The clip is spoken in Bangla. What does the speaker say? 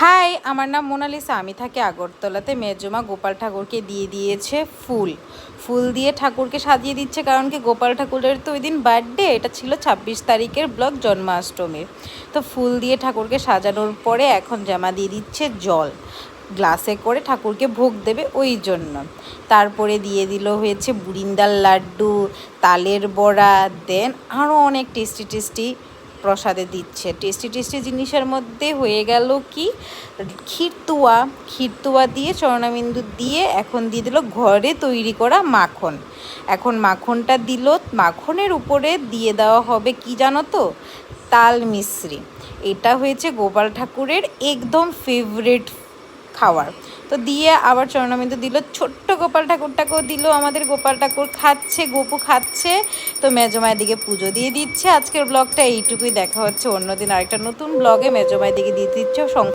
হাই, আমার নাম মোনালিসা। আমি থাকি আগরতলাতে। মেজমা গোপাল ঠাকুরকে দিয়ে দিয়েছে ফুল ফুল দিয়ে ঠাকুরকে সাজিয়ে দিচ্ছে, কারণ কি গোপাল ঠাকুরের তো ওই দিন বার্থডে। এটা ছিল 26 তারিখের ব্লগ, জন্মাষ্টমীর। তো ফুল দিয়ে ঠাকুরকে সাজানোর পরে এখন জামা দিয়ে দিচ্ছে জল গ্লাসে করে, ঠাকুরকে ভোগ দেবে ওই জন্য। তারপরে দিয়ে দিল হয়েছে বুড়িন্দার লাড্ডু, তালের বড়া, দেন আরও অনেক টেস্টি টেস্টি প্রসাদে দিচ্ছে। টেস্টি টেস্টি জিনিসের মধ্যে হয়ে গেল কি ক্ষীরতুয়া দিয়ে চরণাবিন্দু দিয়ে এখন দিয়ে দিল ঘরে তৈরি করা মাখন। এখন মাখনটা দিল, মাখনের উপরে দিয়ে দেওয়া হবে কি জানো তো, তাল মিশ্রি। এটা হয়েছে গোপাল ঠাকুরের একদম ফেভারিট খাওয়ার। তো দিয়ে আবার চরণাবিন্দু দিল, ছোট্ট গোপাল ঠাকুরটাকেও দিল। আমাদের গোপাল ঠাকুর খাচ্ছে, গোপু খাচ্ছে। তো মেজমায়ের দিকে পুজো দিয়ে দিচ্ছে। আজকের ব্লগটা এইটুকুই, দেখা হচ্ছে অন্যদিন আরেকটা নতুন ব্লগে। মেজমায়ের দিকে দিয়ে দিচ্ছে